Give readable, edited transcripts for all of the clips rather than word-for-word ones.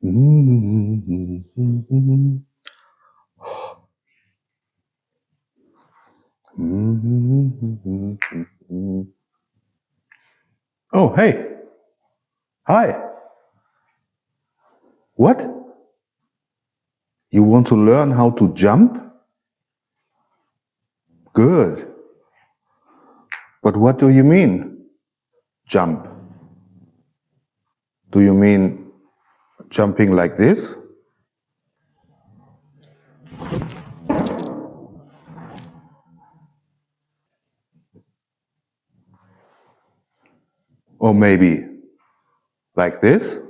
Oh, hey. Hi. What? You want to learn how to jump? Good. But what do you mean, jump? Do you mean jumping like this? Or maybe like this?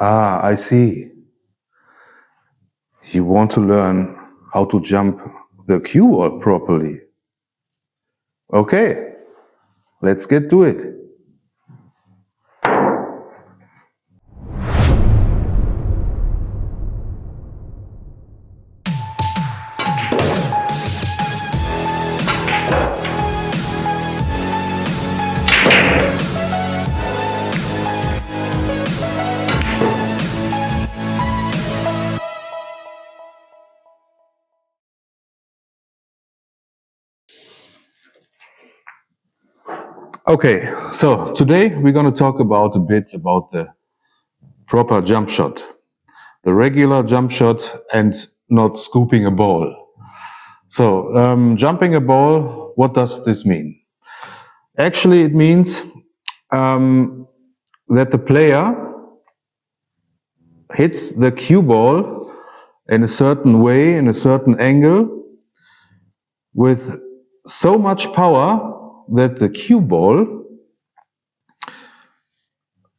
Ah, I see. You want to learn how to jump the cue ball properly. Okay, let's get to it. Okay, so today we're going to talk about a bit about the proper jump shot. The regular jump shot and not scooping a ball. So, jumping a ball, what does this mean? Actually, it means that the player hits the cue ball in a certain way, in a certain angle, with so much power that the cue ball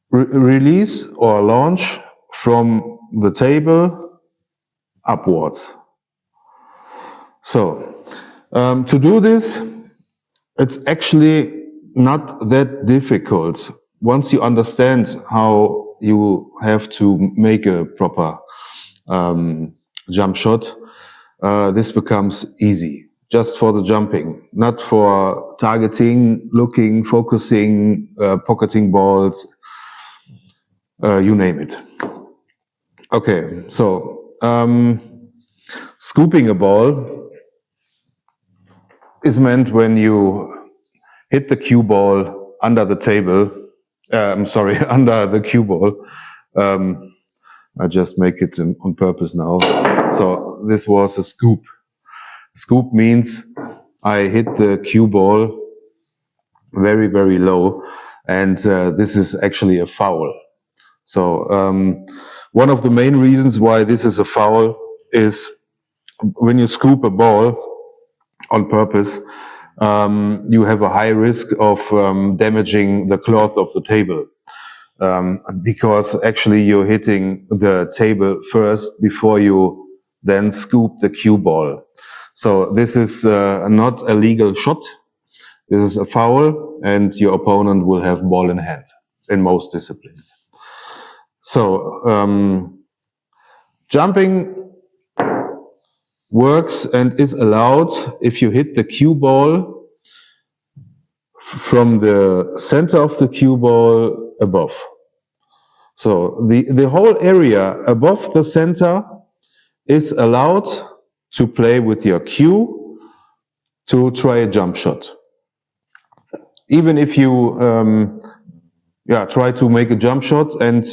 release or launch from the table upwards. So, to do this, it's actually not that difficult. Once you understand how you have to make a proper jump shot, this becomes easy. Just for the jumping, not for targeting, looking, focusing, pocketing balls, you name it. Okay, so scooping a ball is meant when you hit the cue ball under the table. Under the cue ball. I just make it on purpose now. So this was a scoop. Scoop means I hit the cue ball very, very low, and this is actually a foul. So one of the main reasons why this is a foul is when you scoop a ball on purpose, you have a high risk of damaging the cloth of the table. Because actually you're hitting the table first before you then scoop the cue ball. So this is not a legal shot. This is a foul, and your opponent will have ball in hand in most disciplines. So jumping works and is allowed if you hit the cue ball from the center of the cue ball above. So the whole area above the center is allowed to play with your cue to try a jump shot. Even if you try to make a jump shot and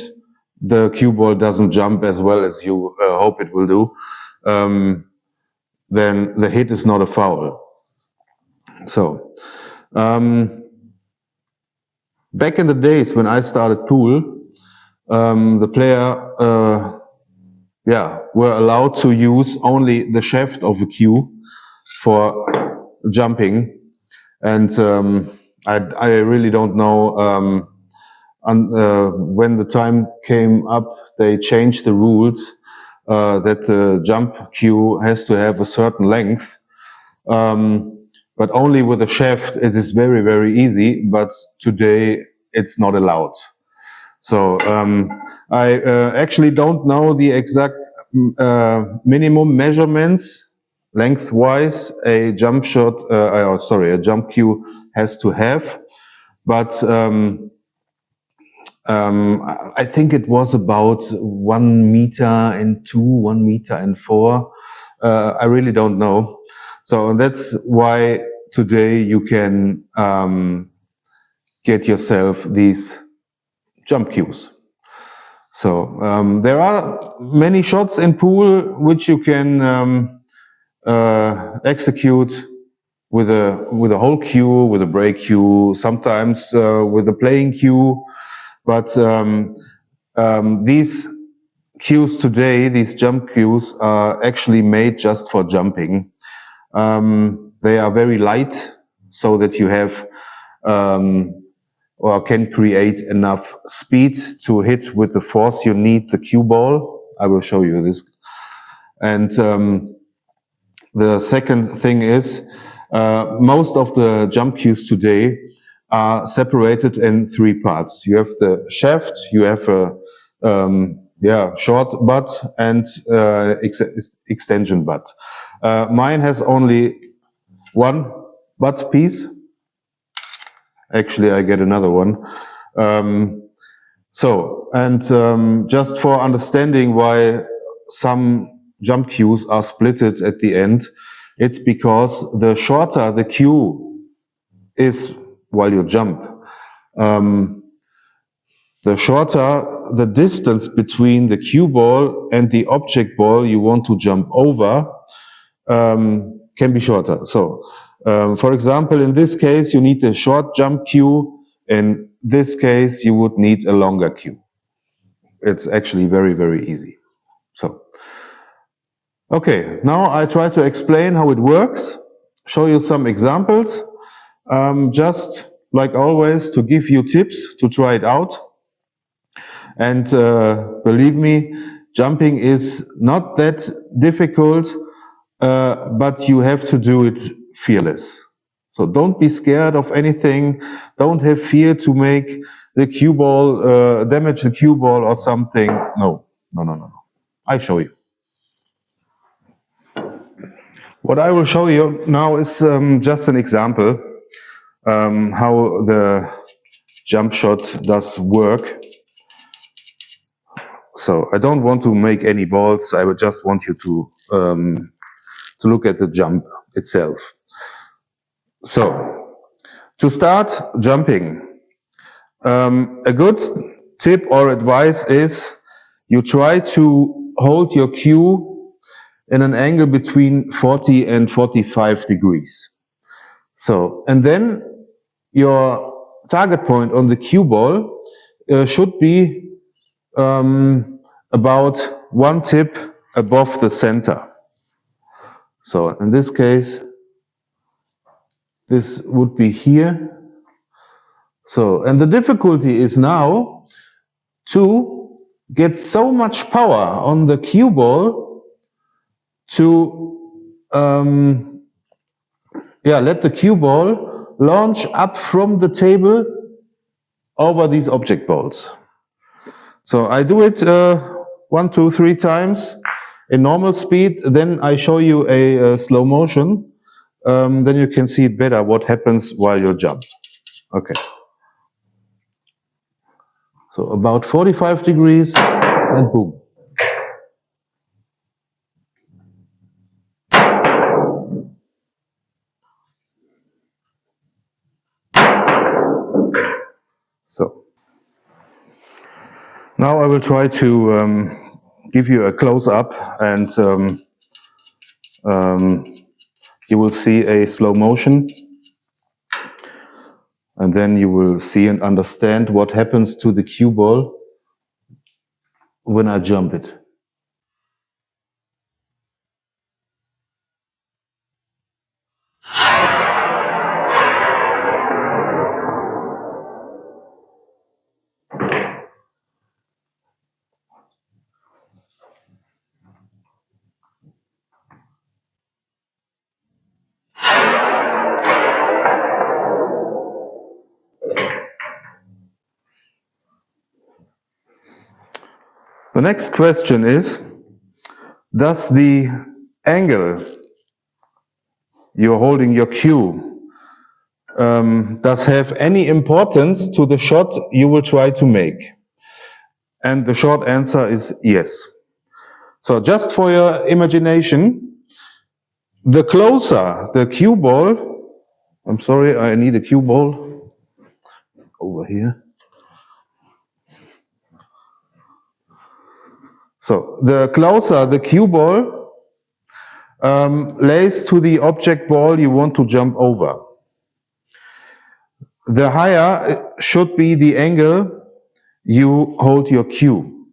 the cue ball doesn't jump as well as you hope it will do, then the hit is not a foul. So back in the days when I started pool, the player were allowed to use only the shaft of a cue for jumping, and I really don't know. When the time came up, they changed the rules that the jump cue has to have a certain length, but only with a shaft it is very, very easy. But today it's not allowed. So I actually don't know the exact minimum measurements lengthwise a jump shot, a jump cue has to have. But I think it was about 1 meter and 2, 1 meter and 4. I really don't know. So that's why today you can get yourself these jump cues. So there are many shots in pool which you can execute with a whole cue, with a break cue, sometimes with a playing cue. But these cues today, these jump cues, are actually made just for jumping. They are very light, so that you have or can create enough speed to hit with the force you need the cue ball. I will show you this. And the second thing is, most of the jump cues today are separated in 3 parts. You have the shaft, you have a short butt, and extension butt. Mine has only 1 butt piece. Actually, I get another one. Just for understanding why some jump cues are splitted at the end, it's because the shorter the cue is while you jump, the shorter the distance between the cue ball and the object ball you want to jump over can be shorter. So, for example, in this case, you need a short jump cue. In this case, you would need a longer cue. It's actually very, very easy. So, okay, now I try to explain how it works, show you some examples, just like always to give you tips to try it out. And believe me, jumping is not that difficult, but you have to do it fearless. So don't be scared of anything. Don't have fear to make the cue ball, damage the cue ball or something. No. I show you. What I will show you now is just an example how the jump shot does work. So I don't want to make any balls. I would just want you to look at the jump itself. So to start jumping, a good tip or advice is you try to hold your cue in an angle between 40 and 45 degrees. So, and then your target point on the cue ball should be about 1 tip above the center. So in this case, this would be here. So, and the difficulty is now to get so much power on the cue ball to let the cue ball launch up from the table over these object balls. So I do it 1, 2, 3 times in normal speed. Then I show you a slow motion. Then you can see it better what happens while you jump. Okay. So about 45 degrees and boom. So now I will try to give you a close-up, and you will see a slow motion, and then you will see and understand what happens to the cue ball when I jump it. The next question is, does the angle you're holding your cue, does have any importance to the shot you will try to make? And the short answer is yes. So just for your imagination, the closer the cue ball, I'm sorry, I need a cue ball. It's over here. So the closer the cue ball lays to the object ball you want to jump over, the higher should be the angle you hold your cue.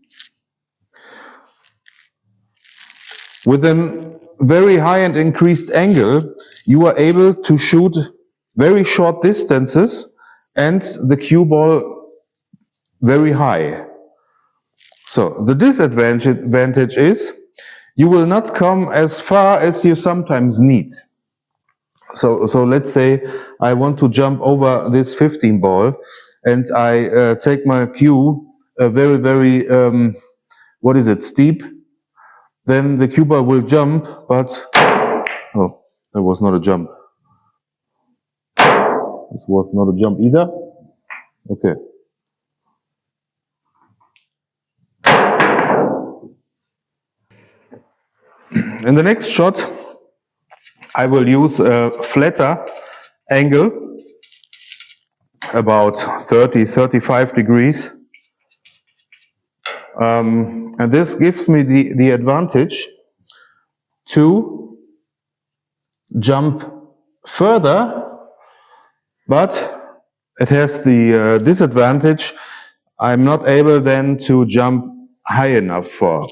With a very high and increased angle, you are able to shoot very short distances and the cue ball very high. So the disadvantage is you will not come as far as you sometimes need. So let's say I want to jump over this 15 ball and I take my cue very, steep. Then the cue ball will jump, but, oh, that was not a jump. This was not a jump either. Okay. In the next shot, I will use a flatter angle, about 30-35 degrees. And this gives me the advantage to jump further, but it has the disadvantage I'm not able then to jump high enough for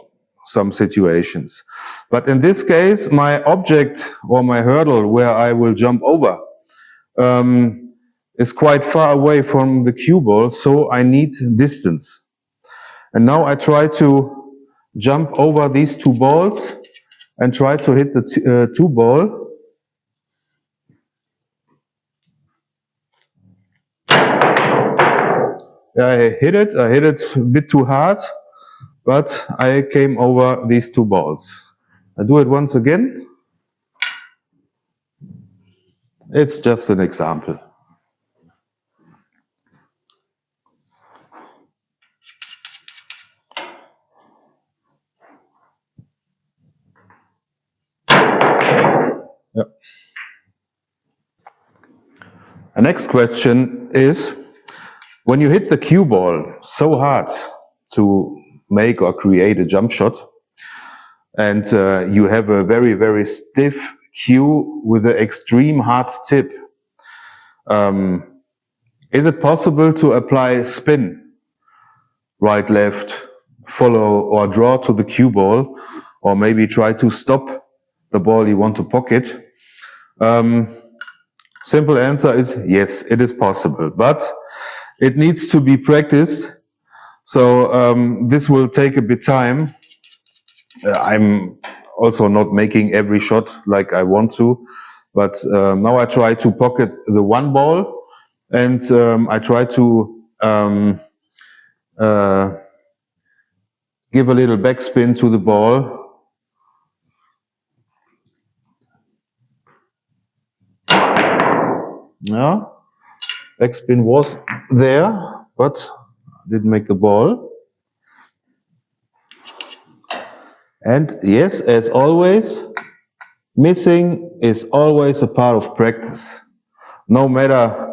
some situations. But in this case, my object or my hurdle where I will jump over is quite far away from the cue ball, so I need distance. And now I try to jump over these two balls and try to hit the two ball. I hit it a bit too hard, but I came over these two balls. I do it once again. It's just an example. Yep. The next question is, when you hit the cue ball so hard to make or create a jump shot, and you have a very stiff cue with an extreme hard tip, is it possible to apply spin, right, left, follow or draw to the cue ball, or maybe try to stop the ball you want to pocket? Simple answer is yes, it is possible, but it needs to be practiced. So this will take a bit time. I'm also not making every shot like I want to, but now I try to pocket the one ball, and I try to give a little backspin to the ball. Yeah, backspin was there, but didn't make the ball. And yes, as always, missing is always a part of practice. No matter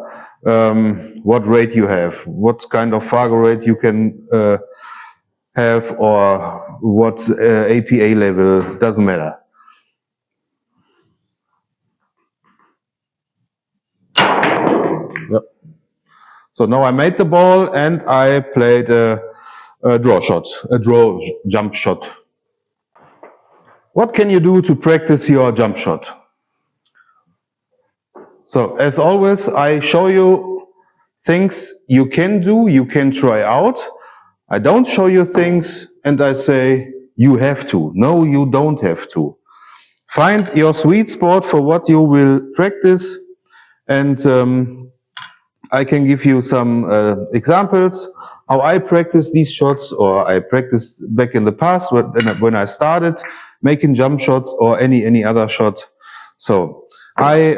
what rate you have, what kind of Fargo rate you can have, or what APA level, doesn't matter. Yep. So now I made the ball and I played a draw jump shot. What can you do to practice your jump shot? So as always, I show you things you can do, you can try out. I don't show you things and I say you have to. No, you don't have to. Find your sweet spot for what you will practice, and I can give you some examples how I practice these shots, or I practiced back in the past when I started making jump shots or any other shot. So I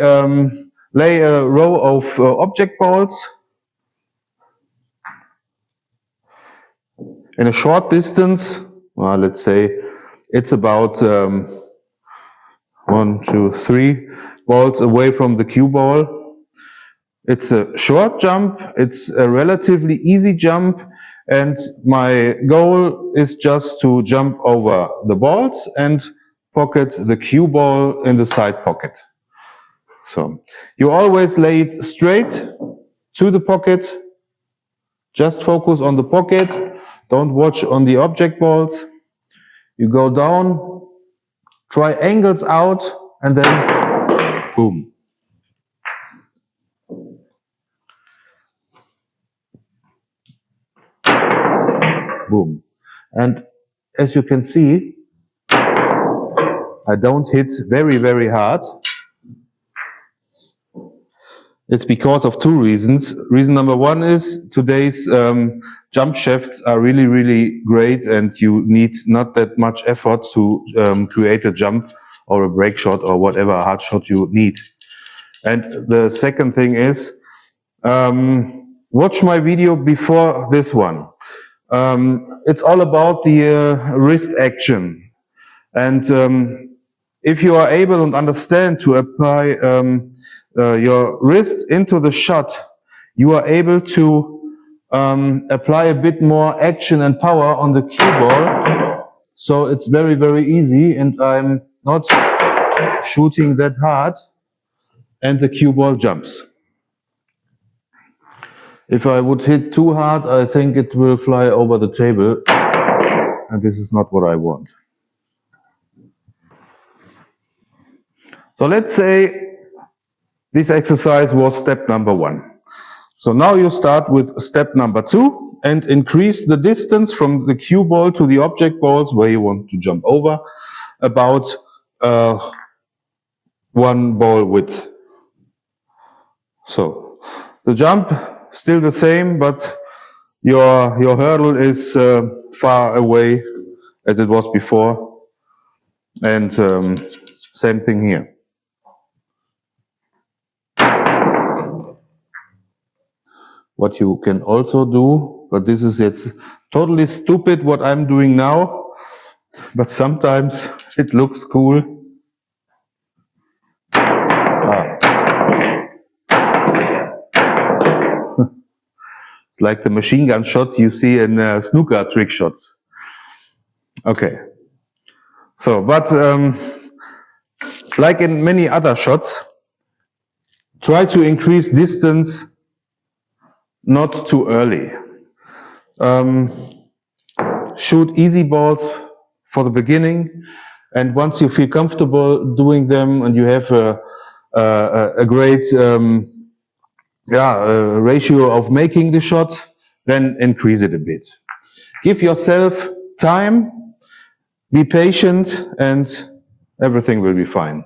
lay a row of object balls in a short distance. Well, let's say it's about 1, 2, 3 balls away from the cue ball. It's a short jump, it's a relatively easy jump, and my goal is just to jump over the balls and pocket the cue ball in the side pocket. So you always lay it straight to the pocket, just focus on the pocket, don't watch on the object balls. You go down, try angles out, and then boom. Boom. And as you can see, I don't hit very, very hard. It's because of 2 reasons. Reason number 1 is today's jump shafts are really, really great, and you need not that much effort to create a jump or a break shot or whatever hard shot you need. And the second thing is, watch my video before this one. It's all about the wrist action. And if you are able and understand to apply your wrist into the shot, you are able to apply a bit more action and power on the cue ball. So it's very, very easy, and I'm not shooting that hard, and the cue ball jumps. If I would hit too hard, I think it will fly over the table, and this is not what I want. So let's say this exercise was step number 1. So now you start with step number 2 and increase the distance from the cue ball to the object balls where you want to jump over about 1 ball width. So the jump still the same, but your hurdle is far away as it was before, and same thing here. What you can also do, but this is it's totally stupid what I'm doing now, but sometimes it looks cool. It's like the machine gun shot you see in snooker trick shots. Okay. So, but like in many other shots, try to increase distance not too early. Shoot easy balls for the beginning, and once you feel comfortable doing them and you have a great ratio of making the shot, then increase it a bit. Give yourself time, be patient, and everything will be fine.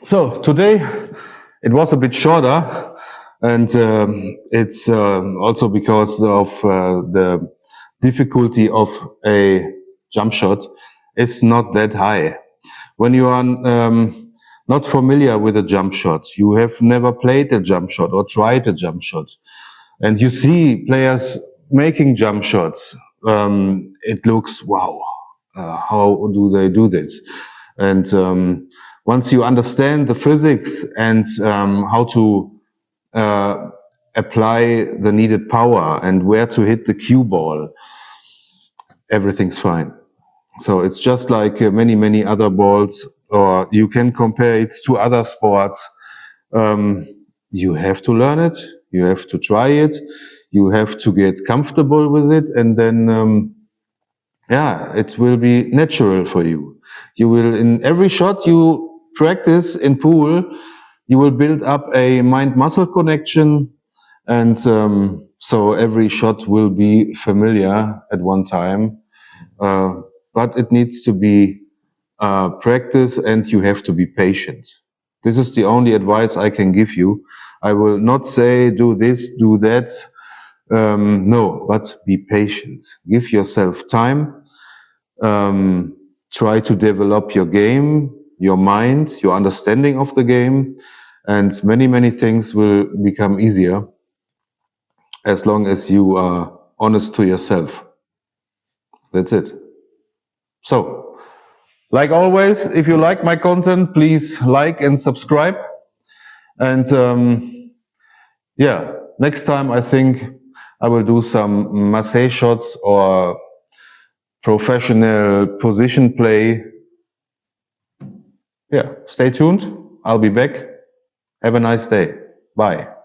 So today it was a bit shorter, and it's also because of the difficulty of a jump shot is not that high. When you are not familiar with a jump shot, you have never played a jump shot or tried a jump shot, and you see players making jump shots, it looks, wow, how do they do this? And once you understand the physics and how to apply the needed power and where to hit the cue ball, everything's fine. So it's just like many, many other balls, or you can compare it to other sports. You have to learn it, you have to try it, you have to get comfortable with it, and then it will be natural for you. You will, in every shot you practice in pool, you will build up a mind-muscle connection, and so every shot will be familiar at one time. But it needs to be practice, and you have to be patient. This is the only advice I can give you. I will not say do this, do that. No, but be patient. Give yourself time. try to develop your game, your mind, your understanding of the game, and many things will become easier as long as you are honest to yourself. That's it. So, like always, if you like my content, please like and subscribe. And yeah, next time I think I will do some masse shots or professional position play. Yeah, stay tuned. I'll be back. Have a nice day. Bye.